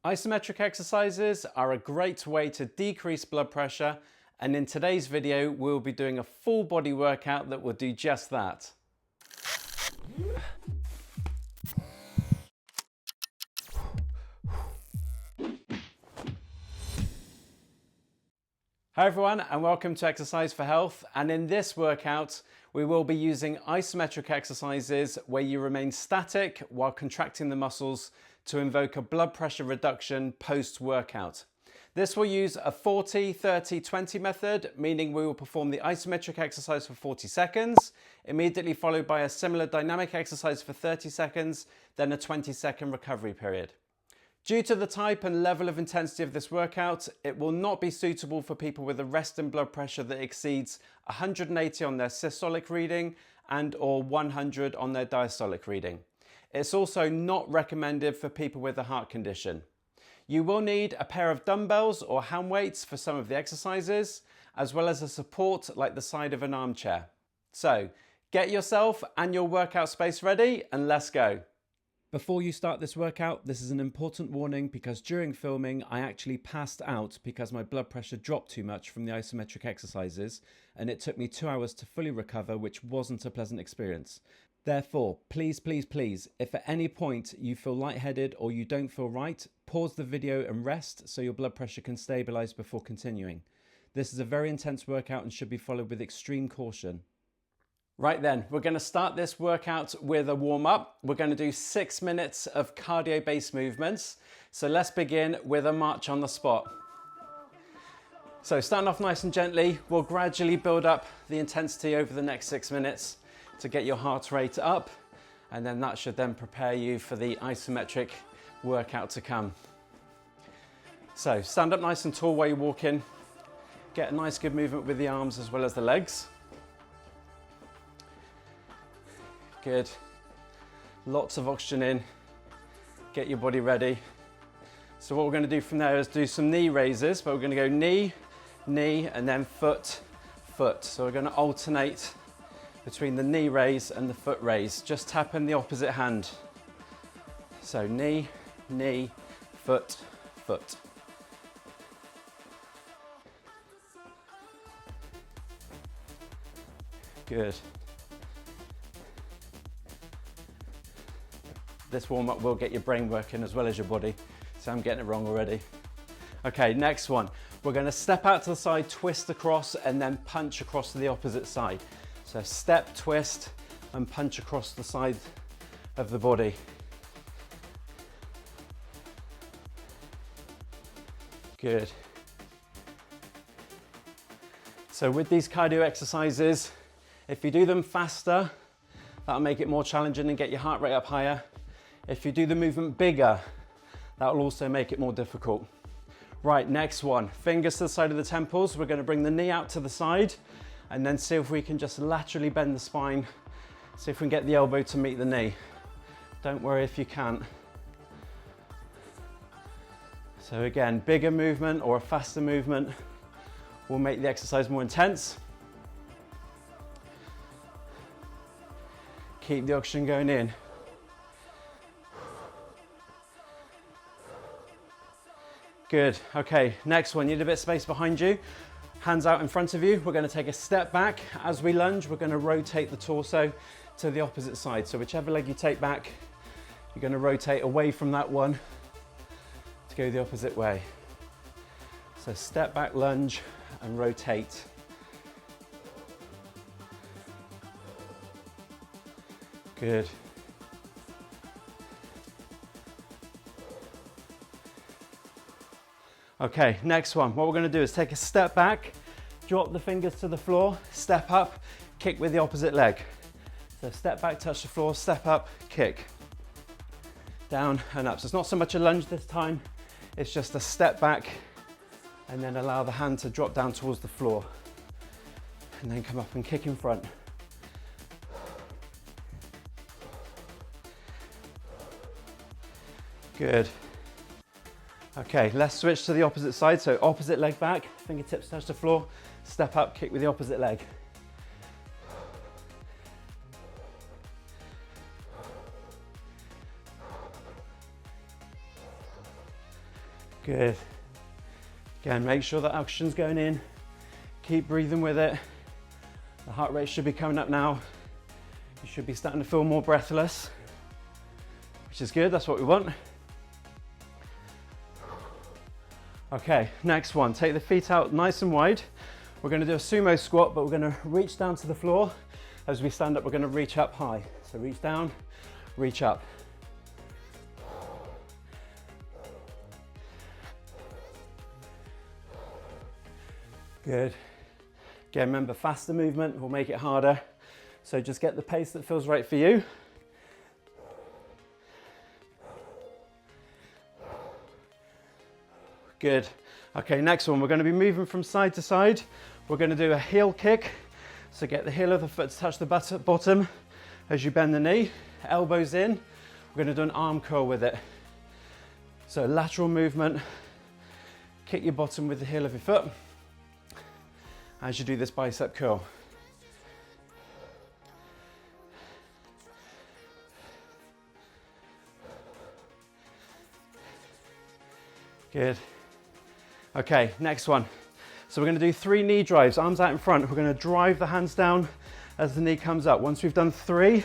Isometric exercises are a great way to decrease blood pressure, and in today's video we'll be doing a full body workout that will do just that. Hi everyone and welcome to Exercise for Health, and in this workout we will be using isometric exercises where you remain static while contracting the muscles to invoke a blood pressure reduction post-workout. This will use a 40, 30, 20 method, meaning we will perform the isometric exercise for 40 seconds, immediately followed by a similar dynamic exercise for 30 seconds, then a 20-second recovery period. Due to the type and level of intensity of this workout, it will not be suitable for people with a resting blood pressure that exceeds 180 on their systolic reading and or 100 on their diastolic reading. It's also not recommended for people with a heart condition. You will need a pair of dumbbells or hand weights for some of the exercises, as well as a support like the side of an armchair. So, get yourself and your workout space ready and let's go. Before you start this workout, this is an important warning because during filming I actually passed out because my blood pressure dropped too much from the isometric exercises, and it took me 2 hours to fully recover, which wasn't a pleasant experience. Therefore, please, if at any point you feel lightheaded or you don't feel right, pause the video and rest so your blood pressure can stabilize before continuing. This is a very intense workout and should be followed with extreme caution. Right then, we're going to start this workout with a warm-up. We're going to do 6 minutes of cardio-based movements. So let's begin with a march on the spot. So starting off nice and gently, we'll gradually build up the intensity over the next 6 minutes to get your heart rate up, and then that should then prepare you for the isometric workout to come. So stand up nice and tall while you're walking. Get a nice good movement with the arms as well as the legs. Good. Lots of oxygen in. Get your body ready. So what we're going to do from there is do some knee raises, but we're going to go knee, knee, and then foot, foot. So we're going to alternate between the knee raise and the foot raise. Just tap in the opposite hand. So knee, knee, foot, foot. Good. This warm-up will get your brain working as well as your body, so I'm getting it wrong already. Okay, next one. We're going to step out to the side, twist across, and then punch across to the opposite side. So step, twist, and punch across the side of the body. Good. So with these cardio exercises, if you do them faster, that'll make it more challenging and get your heart rate up higher. If you do the movement bigger, that will also make it more difficult. Right, next one. Fingers to the side of the temples. We're going to bring the knee out to the side and then see if we can just laterally bend the spine. See if we can get the elbow to meet the knee. Don't worry if you can't. So again, bigger movement or a faster movement will make the exercise more intense. Keep the oxygen going in. Good, okay, next one, you need a bit of space behind you. Hands out in front of you. We're going to take a step back. As we lunge, we're going to rotate the torso to the opposite side. So whichever leg you take back, you're going to rotate away from that one to go the opposite way. So step back, lunge, and rotate. Good. Okay, next one. What we're going to do is take a step back, drop the fingers to the floor, step up, kick with the opposite leg. So step back, touch the floor, step up, kick. Down and up. So it's not so much a lunge this time, it's just a step back and then allow the hand to drop down towards the floor. And then come up and kick in front. Good. Okay, let's switch to the opposite side. So opposite leg back, fingertips touch the floor, step up, kick with the opposite leg. Good. Again, make sure that oxygen's going in. Keep breathing with it. The heart rate should be coming up now. You should be starting to feel more breathless, which is good, that's what we want. Okay, next one, take the feet out nice and wide. We're gonna do a sumo squat, but we're gonna reach down to the floor. As we stand up, we're gonna reach up high. So reach down, reach up. Good. Again, remember, faster movement will make it harder. So just get the pace that feels right for you. Good. Okay, next one, we're going to be moving from side to side. We're going to do a heel kick. So get the heel of the foot to touch the bottom as you bend the knee, elbows in. We're going to do an arm curl with it. So lateral movement, kick your bottom with the heel of your foot as you do this bicep curl. Good. Okay, next one. So we're going to do 3 knee drives, arms out in front. We're going to drive the hands down as the knee comes up. Once we've done 3,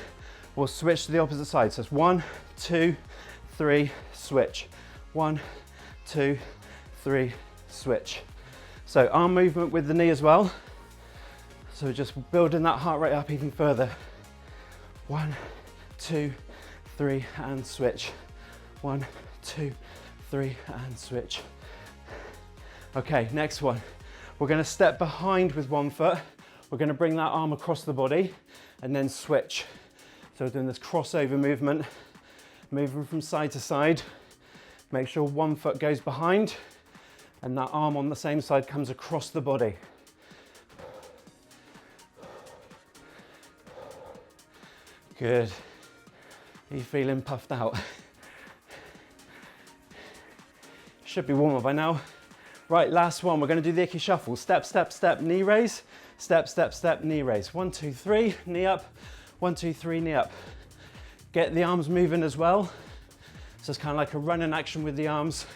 we'll switch to the opposite side. So it's 1, 2, 3, switch. 1, 2, 3, switch. So arm movement with the knee as well. So just building that heart rate up even further. 1, 2, 3, and switch. 1, 2, 3, and switch. Okay, next one. We're going to step behind with one foot. We're going to bring that arm across the body and then switch. So we're doing this crossover movement, moving from side to side. Make sure one foot goes behind and that arm on the same side comes across the body. Good. Are you feeling puffed out? Should be warmer by now. Right, last one. We're going to do the icky shuffle. Step, step, step, knee raise. Step, step, step, knee raise. 1, 2, 3, knee up. 1, 2, 3, knee up. Get the arms moving as well. So it's kind of like a running action with the arms.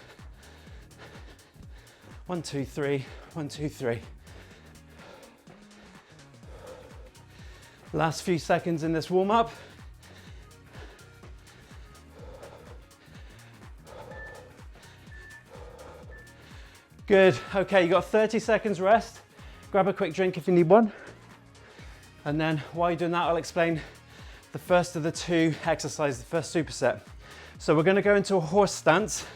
1, 2, 3, 1, 2, 3. Last few seconds in this warm up. Good. Okay, you got 30 seconds rest. Grab a quick drink if you need one. And then while you're doing that, I'll explain the first of the 2 exercises, the first superset. So we're going to go into a horse stance,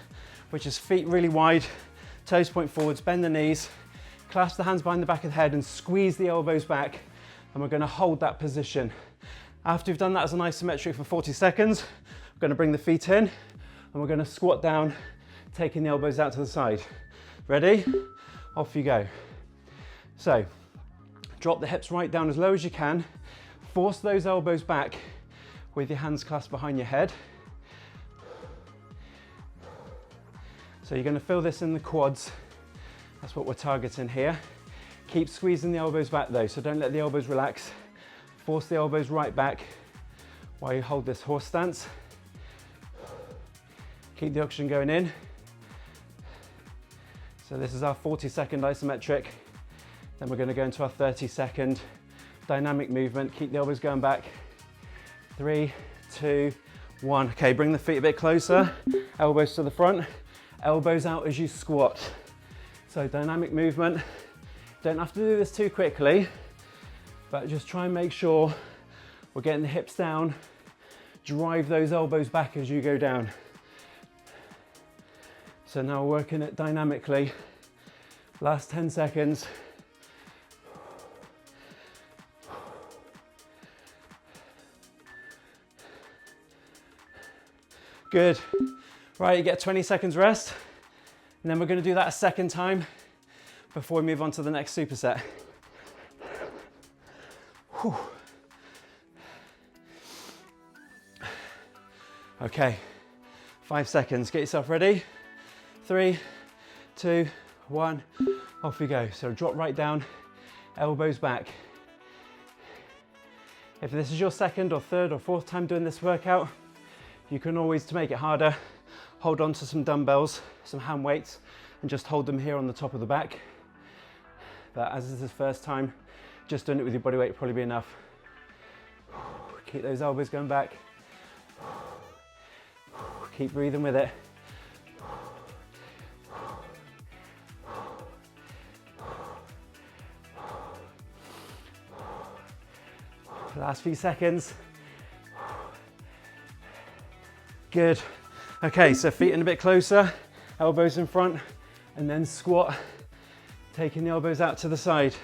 which is feet really wide, toes point forwards, bend the knees, clasp the hands behind the back of the head and squeeze the elbows back. And we're going to hold that position. After you've done that as an isometric for 40 seconds, we're going to bring the feet in and we're going to squat down, taking the elbows out to the side. Ready? Off you go. So, drop the hips right down as low as you can. Force those elbows back with your hands clasped behind your head. So you're going to feel this in the quads. That's what we're targeting here. Keep squeezing the elbows back though, so don't let the elbows relax. Force the elbows right back while you hold this horse stance. Keep the oxygen going in. So this is our 40-second isometric. Then we're going to go into our 30-second dynamic movement. Keep the elbows going back. 3, 2, 1. Okay, bring the feet a bit closer. Elbows to the front. Elbows out as you squat. So dynamic movement. Don't have to do this too quickly, but just try and make sure we're getting the hips down. Drive those elbows back as you go down. So now we're working it dynamically. Last 10 seconds. Good. Right, you get 20 seconds rest, and then we're going to do that a second time before we move on to the next superset. Whew. Okay, 5 seconds. Get yourself ready. 3, 2, 1, off we go. So drop right down, elbows back. If this is your second or third or fourth time doing this workout, you can always, to make it harder, hold on to some dumbbells, some hand weights, and just hold them here on the top of the back. But as this is the first time, just doing it with your body weight will probably be enough. Keep those elbows going back. Keep breathing with it. Last few seconds. Good. Okay, so feet in a bit closer, elbows in front, and then squat, taking the elbows out to the side.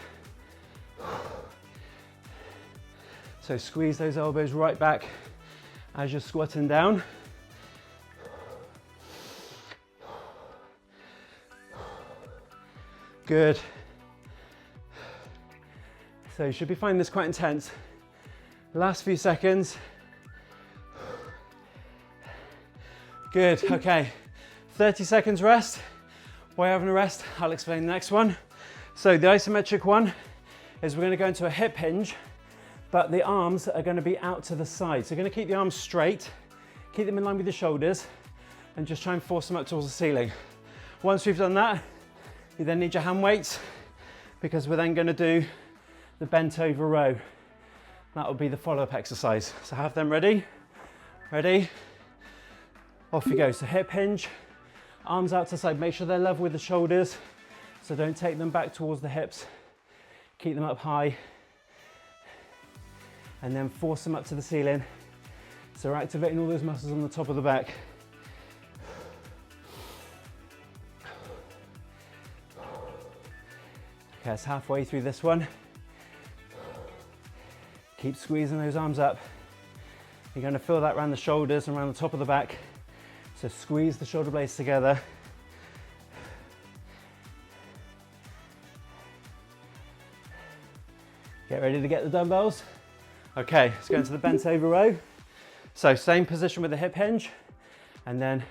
So squeeze those elbows right back as you're squatting down. Good. So you should be finding this quite intense. Last few seconds. Good, okay. 30 seconds rest. While you're having a rest, I'll explain the next one. So the isometric one is we're gonna go into a hip hinge, but the arms are gonna be out to the side. So you're gonna keep the arms straight, keep them in line with your shoulders, and just try and force them up towards the ceiling. Once we've done that, you then need your hand weights, because we're then gonna do the bent over row. That will be the follow-up exercise. So have them ready. Ready? Off you go. So hip hinge, arms out to the side. Make sure they're level with the shoulders. So don't take them back towards the hips. Keep them up high. And then force them up to the ceiling. So we're activating all those muscles on the top of the back. Okay, it's halfway through this one. Keep squeezing those arms up. You're going to feel that around the shoulders and around the top of the back. So squeeze the shoulder blades together. Get ready to get the dumbbells. Okay, let's go into the bent over row. So same position with the hip hinge, and then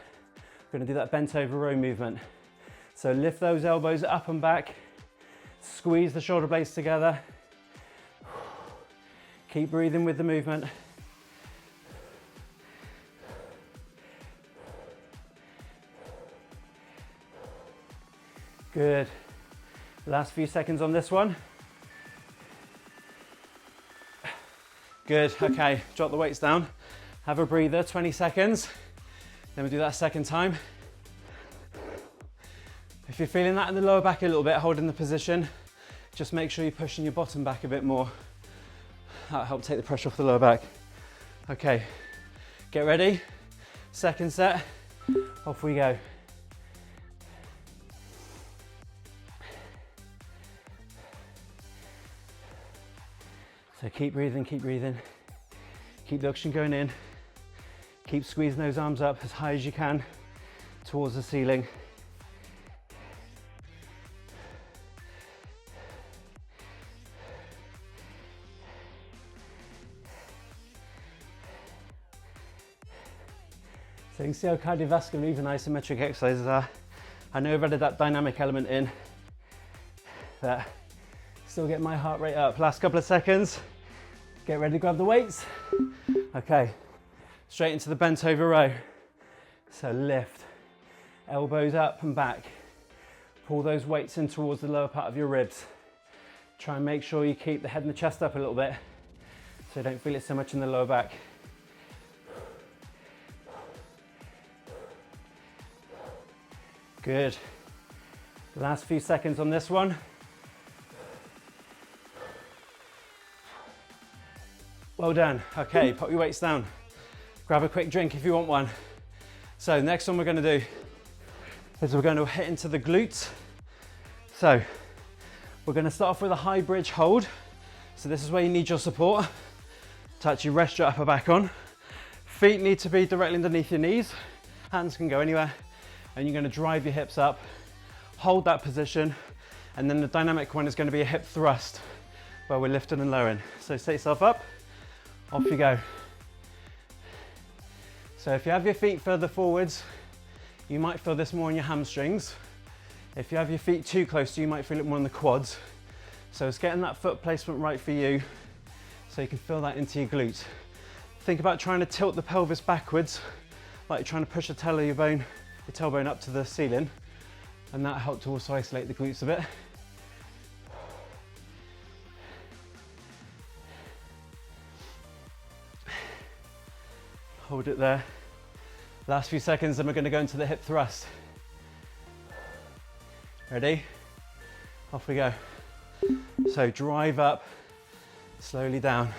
we're going to do that bent over row movement. So lift those elbows up and back, squeeze the shoulder blades together. Keep breathing with the movement. Good. Last few seconds on this one. Good, okay, drop the weights down. Have a breather, 20 seconds. Then we do that a second time. If you're feeling that in the lower back a little bit, holding the position, just make sure you're pushing your bottom back a bit more. That'll help take the pressure off the lower back. Okay, get ready. Second set, off we go. So keep breathing, keep breathing. Keep the oxygen going in. Keep squeezing those arms up as high as you can towards the ceiling. So you can see how cardiovascular even isometric exercises are. I know I've added that dynamic element in, but still get my heart rate up. Last couple of seconds. Get ready to grab the weights. Okay, straight into the bent over row. So lift, elbows up and back. Pull those weights in towards the lower part of your ribs. Try and make sure you keep the head and the chest up a little bit so you don't feel it so much in the lower back. Good. Last few seconds on this one. Well done. Okay, put your weights down. Grab a quick drink if you want one. So next one we're going to do is we're going to hit into the glutes. So we're going to start off with a high bridge hold. So this is where you need your support to actually rest your upper back on. Feet need to be directly underneath your knees. Hands can go anywhere. And you're going to drive your hips up. Hold that position. And then the dynamic one is going to be a hip thrust where we're lifting and lowering. So set yourself up. Off you go. So if you have your feet further forwards, you might feel this more in your hamstrings. If you have your feet too close to you, you might feel it more in the quads. So it's getting that foot placement right for you so you can feel that into your glutes. Think about trying to tilt the pelvis backwards, like you're trying to push a tail of your bone your tailbone up to the ceiling, and that helped to also isolate the glutes a bit. Hold it there. Last few seconds, then we're going to go into the hip thrust. Ready? Off we go. So drive up, slowly down.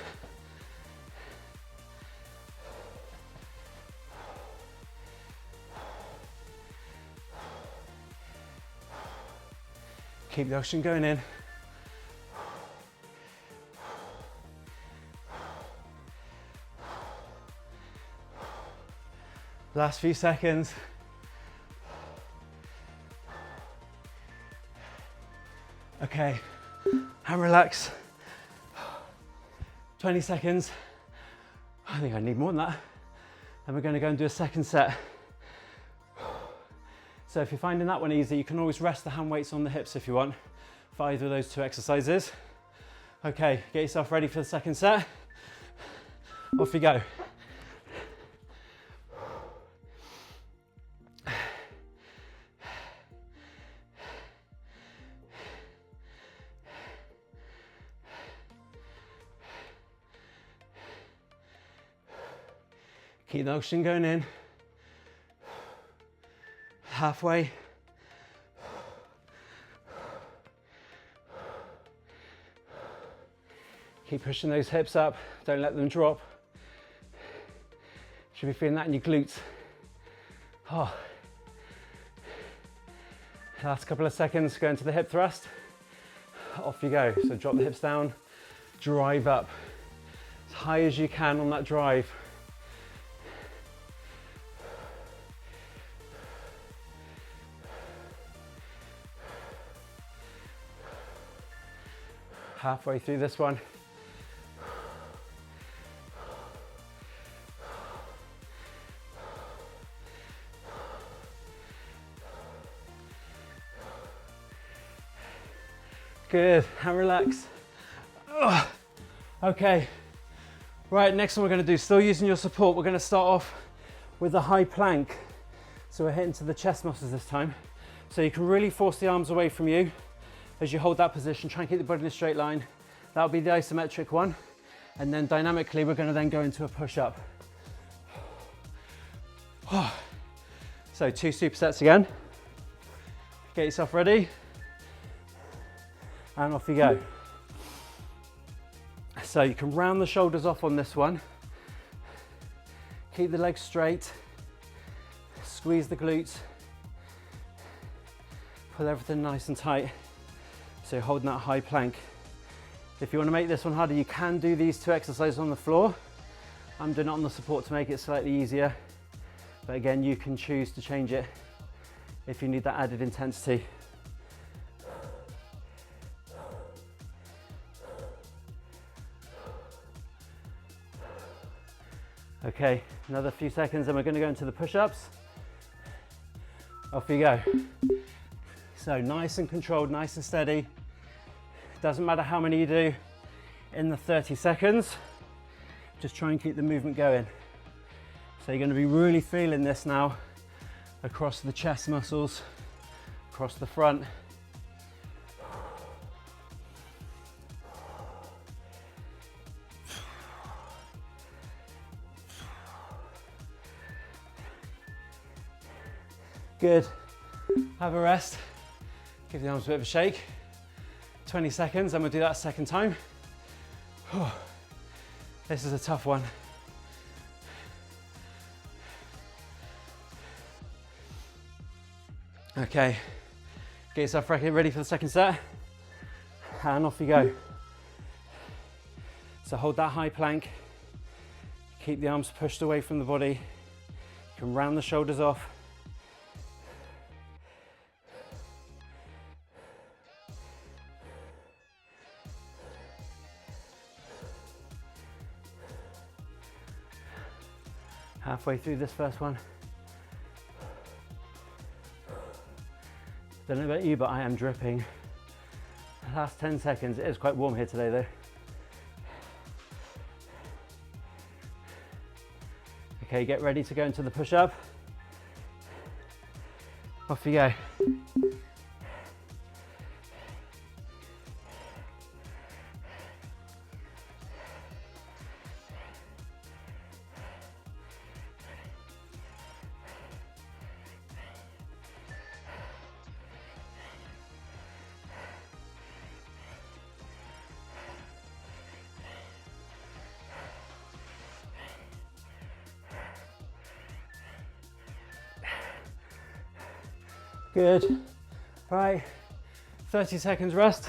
Keep the oxygen going in. Last few seconds. Okay, and relax. 20 seconds. I think I need more than that. And we're going to go and do a second set. So if you're finding that one easy, you can always rest the hand weights on the hips if you want for either of those two exercises. Okay, get yourself ready for the second set. Off you go. Keep the oxygen going in. Halfway. Keep pushing those hips up. Don't let them drop. Should be feeling that in your glutes. Oh. Last couple of seconds, go into the hip thrust. Off you go. So drop the hips down, drive up as high as you can on that drive. Halfway through this one. Good, and relax. Ugh. Okay, right, next one we're going to do, still using your support, we're going to start off with a high plank. So we're hitting to the chest muscles this time. So you can really force the arms away from you as you hold that position. Try and keep the body in a straight line. That'll be the isometric one. And then dynamically, we're going to then go into a push-up. So 2 supersets again. Get yourself ready. And off you go. So you can round the shoulders off on this one. Keep the legs straight. Squeeze the glutes. Pull everything nice and tight. So you're holding that high plank. If you want to make this one harder, you can do these 2 exercises on the floor. I'm doing it on the support to make it slightly easier. But again, you can choose to change it if you need that added intensity. Okay, another few seconds and we're going to go into the push-ups. Off you go. So nice and controlled, nice and steady. Doesn't matter how many you do in the 30 seconds. Just try and keep the movement going. So you're going to be really feeling this now across the chest muscles, across the front. Good. Have a rest. Give the arms a bit of a shake. 20 seconds, and we'll do that a second time. This is a tough one. Okay, get yourself ready for the second set, and off you go. So hold that high plank, keep the arms pushed away from the body, you can round the shoulders off. Halfway through this first one. Don't know about you, but I am dripping. The last 10 seconds, it is quite warm here today though. Okay, get ready to go into the push-up. Off you go. Good. Right, 30 seconds rest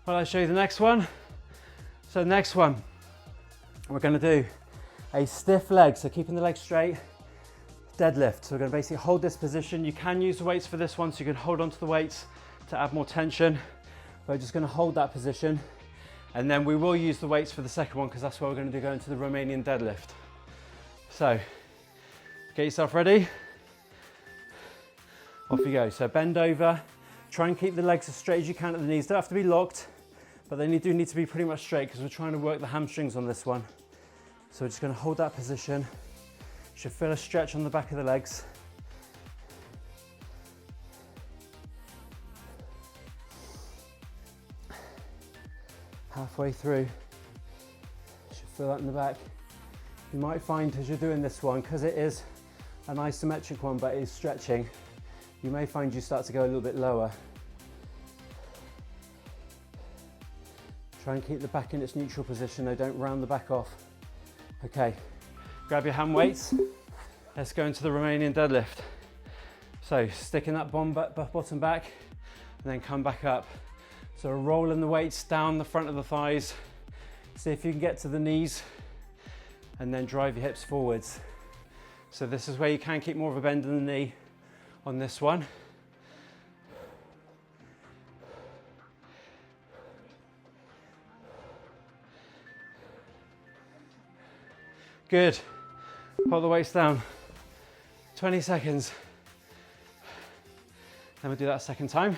while I show you the next one. So next one, we're going to do a stiff leg, so keeping the legs straight, deadlift. So we're going to basically hold this position. You can use the weights for this one, so you can hold onto the weights to add more tension. We're just going to hold that position, and then we will use the weights for the second one because that's what we're going to do going to the Romanian deadlift. So get yourself ready. Off you go. So bend over, try and keep the legs as straight as you can at the knees. Don't have to be locked, but they do need to be pretty much straight because we're trying to work the hamstrings on this one. So we're just going to hold that position. You should feel a stretch on the back of the legs. Halfway through, you should feel that in the back. You might find as you're doing this one, because it is an isometric one but it is stretching, you may find you start to go a little bit lower. Try and keep the back in its neutral position though, don't round the back off. Okay, grab your hand weights. Let's go into the Romanian deadlift. So sticking that bottom back and then come back up. So rolling the weights down the front of the thighs. See if you can get to the knees and then drive your hips forwards. So this is where you can keep more of a bend in the knee on this one. Good. Pull the weights down. 20 seconds. Then we'll do that a second time.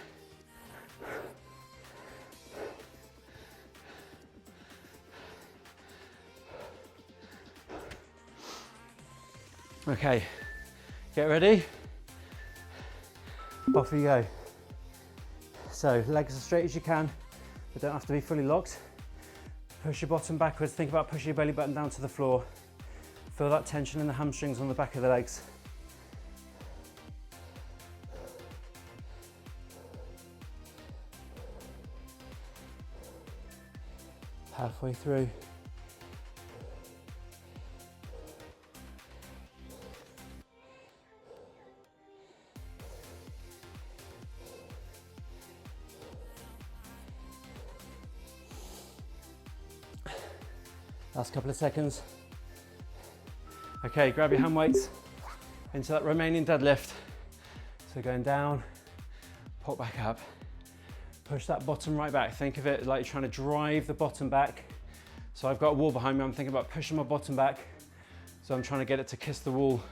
Okay, get ready. Off you go. So legs as straight as you can, but don't have to be fully locked. Push your bottom backwards. Think about pushing your belly button down to the floor. Feel that tension in the hamstrings on the back of the legs. Halfway through. Last couple of seconds. Okay, grab your hand weights into that Romanian deadlift. So going down, pop back up. Push that bottom right back. Think of it like you're trying to drive the bottom back. So I've got a wall behind me. I'm thinking about pushing my bottom back. So I'm trying to get it to kiss the wall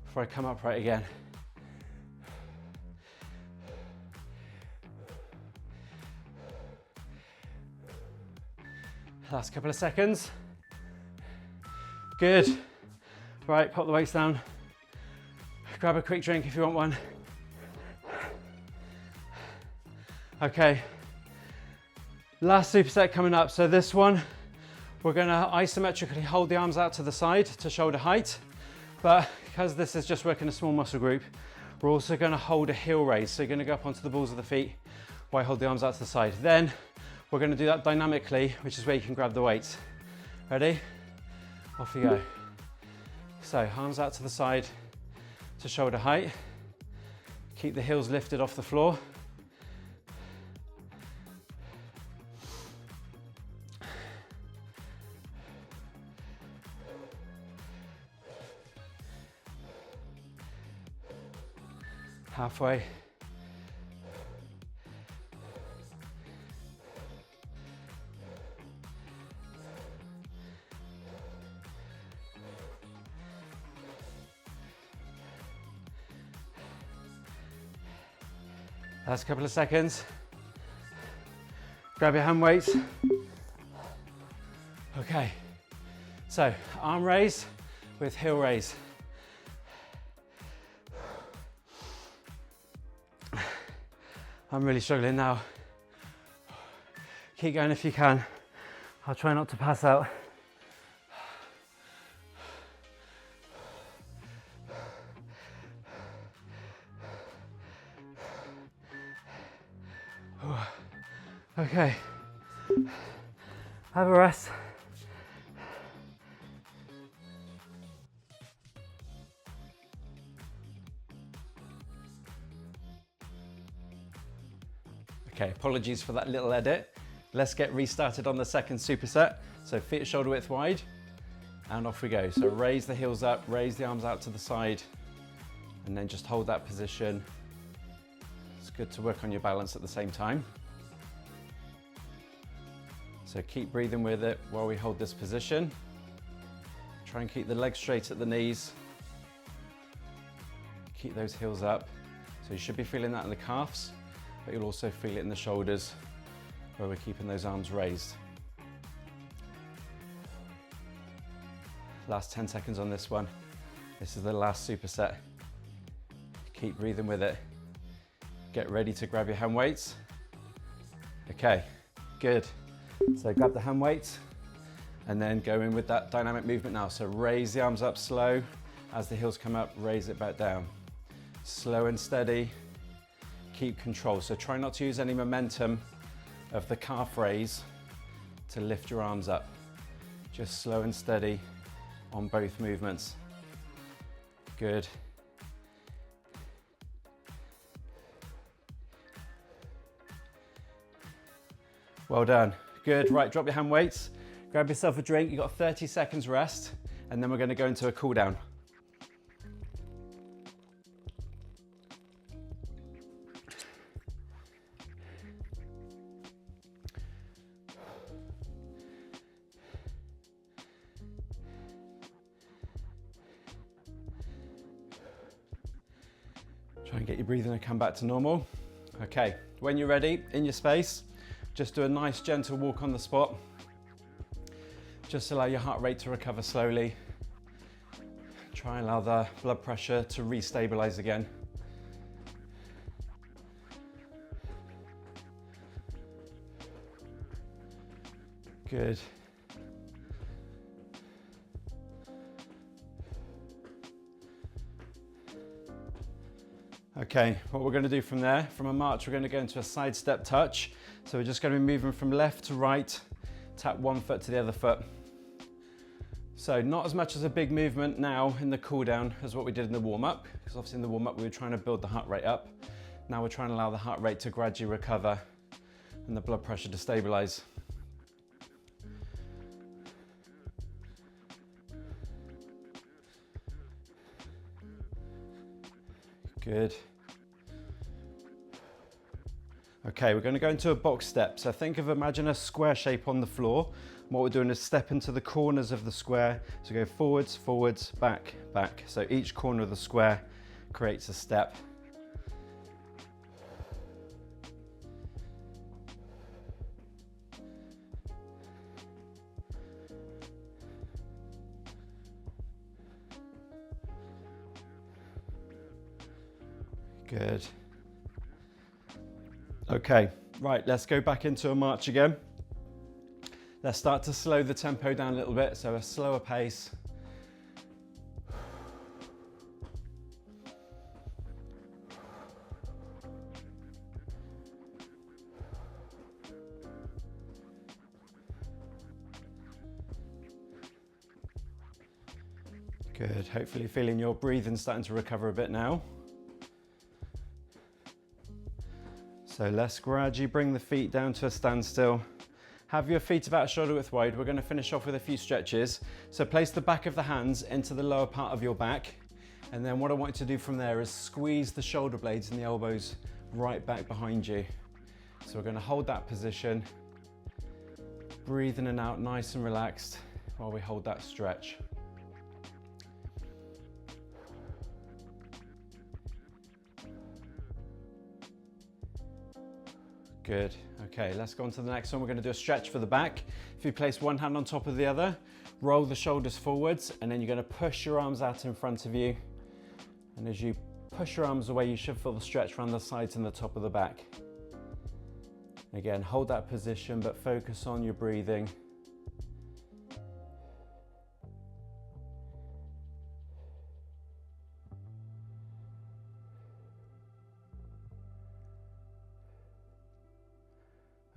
before I come upright again. Last couple of seconds. Good. Right, pop the weights down. Grab a quick drink if you want one. Okay. Last superset coming up. So this one, we're gonna isometrically hold the arms out to the side to shoulder height. But because this is just working a small muscle group, we're also gonna hold a heel raise. So you're gonna go up onto the balls of the feet while I hold the arms out to the side. Then we're going to do that dynamically, which is where you can grab the weights. Ready? Off you go. So arms out to the side to shoulder height. Keep the heels lifted off the floor. Halfway. Last couple of seconds. Grab your hand weights. Okay, so arm raise with heel raise. I'm really struggling now. Keep going if you can. I'll try not to pass out. Okay, have a rest. Okay, apologies for that little edit. Let's get restarted on the second superset. So feet shoulder width wide, and off we go. So raise the heels up, raise the arms out to the side, and then just hold that position. It's good to work on your balance at the same time. So keep breathing with it while we hold this position. Try and keep the legs straight at the knees. Keep those heels up. So you should be feeling that in the calves, but you'll also feel it in the shoulders where we're keeping those arms raised. Last 10 seconds on this one. This is the last superset. Keep breathing with it. Get ready to grab your hand weights. Okay, good. So grab the hand weights and then go in with that dynamic movement now. So raise the arms up slow. As the heels come up, raise it back down. Slow and steady. Keep control. So try not to use any momentum of the calf raise to lift your arms up. Just slow and steady on both movements. Good. Well done. Good. Right, drop your hand weights. Grab yourself a drink. You've got 30 seconds rest, and then we're going to go into a cool down. Try and get your breathing and come back to normal. Okay, when you're ready, in your space, just do a nice gentle walk on the spot. Just allow your heart rate to recover slowly. Try and allow the blood pressure to re-stabilize again. Good. Okay, what we're going to do from there, from a march, we're going to go into a side step touch. So we're just going to be moving from left to right, tap one foot to the other foot. So not as much as a big movement now in the cool down as what we did in the warm up, because obviously in the warm up we were trying to build the heart rate up. Now we're trying to allow the heart rate to gradually recover and the blood pressure to stabilize. Good. Okay, we're going to go into a box step. So imagine a square shape on the floor. And what we're doing is step into the corners of the square. So go forwards, forwards, back, back. So each corner of the square creates a step. Good. Okay, right, let's go back into a march again. Let's start to slow the tempo down a little bit, so a slower pace. Good, hopefully feeling your breathing starting to recover a bit now. So let's gradually bring the feet down to a standstill. Have your feet about shoulder width wide. We're going to finish off with a few stretches. So place the back of the hands into the lower part of your back. And then what I want you to do from there is squeeze the shoulder blades and the elbows right back behind you. So we're going to hold that position. Breathe in and out nice and relaxed while we hold that stretch. Good. Okay, let's go on to the next one. We're going to do a stretch for the back. If you place one hand on top of the other, roll the shoulders forwards, and then you're going to push your arms out in front of you. And as you push your arms away, you should feel the stretch around the sides and the top of the back. Again, hold that position, but focus on your breathing.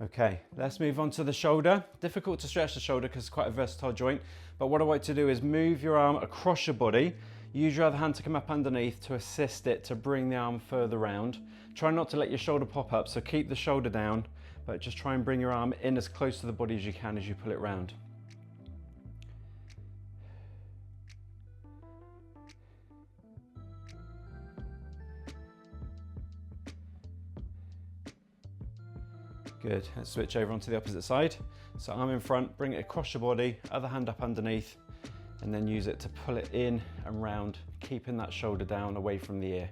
Okay, let's move on to the shoulder. Difficult to stretch the shoulder because it's quite a versatile joint, but what I want you to do is move your arm across your body. Use your other hand to come up underneath to assist it to bring the arm further round. Try not to let your shoulder pop up, so keep the shoulder down, but just try and bring your arm in as close to the body as you can as you pull it round. Good, let's switch over onto the opposite side. So arm in front, bring it across your body, other hand up underneath, and then use it to pull it in and round, keeping that shoulder down away from the ear.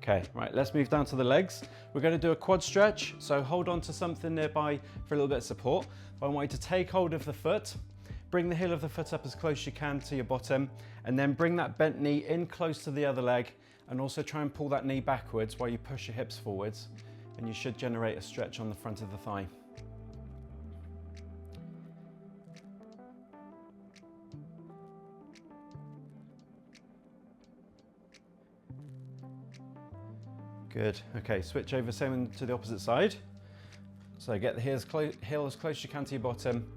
Okay, right, let's move down to the legs. We're going to do a quad stretch, so hold on to something nearby for a little bit of support. I want you to take hold of the foot, bring the heel of the foot up as close as you can to your bottom, and then bring that bent knee in close to the other leg, and also try and pull that knee backwards while you push your hips forwards, and you should generate a stretch on the front of the thigh. Good, okay, switch over same to the opposite side. So get the heel as close as you can to your bottom,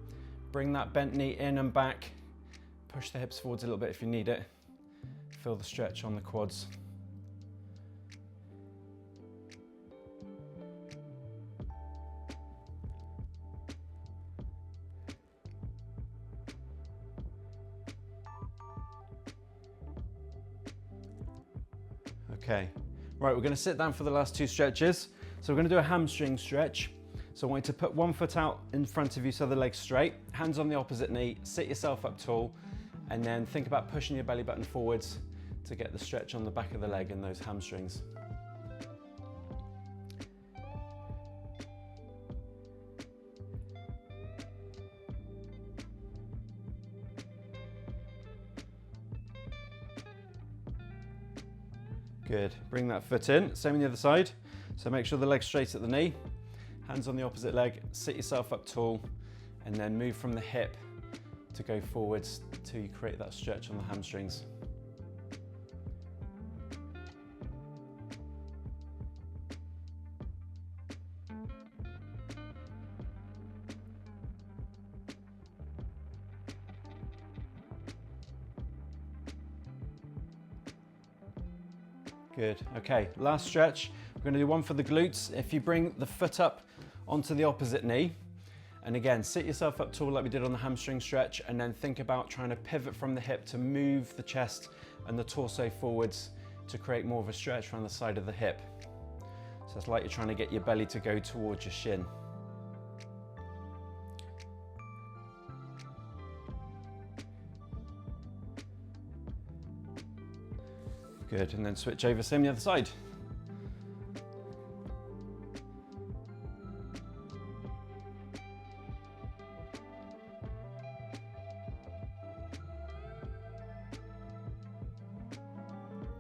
bring that bent knee in and back, push the hips forwards a little bit if you need it. Feel the stretch on the quads. Okay. Right, we're going to sit down for the last two stretches. So we're going to do a hamstring stretch. So I want you to put one foot out in front of you so the leg's straight, hands on the opposite knee, sit yourself up tall, and then think about pushing your belly button forwards to get the stretch on the back of the leg and those hamstrings. Good, bring that foot in, same on the other side. So make sure the leg's straight at the knee, hands on the opposite leg, sit yourself up tall, and then move from the hip to go forwards till you create that stretch on the hamstrings. Good, okay, last stretch. We're going to do one for the glutes. If you bring the foot up onto the opposite knee, and again, sit yourself up tall like we did on the hamstring stretch, and then think about trying to pivot from the hip to move the chest and the torso forwards to create more of a stretch around the side of the hip. So it's like you're trying to get your belly to go towards your shin. Good, and then switch over, same the other side.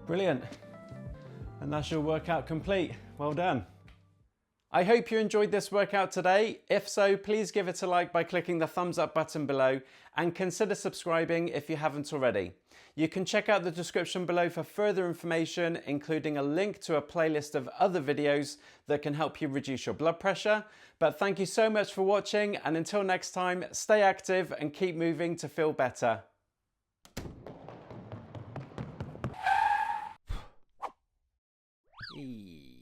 Brilliant. And that's your workout complete. Well done. I hope you enjoyed this workout today. If so, please give it a like by clicking the thumbs up button below and consider subscribing if you haven't already. You can check out the description below for further information, including a link to a playlist of other videos that can help you reduce your blood pressure. But thank you so much for watching, and until next time, stay active and keep moving to feel better. Eee.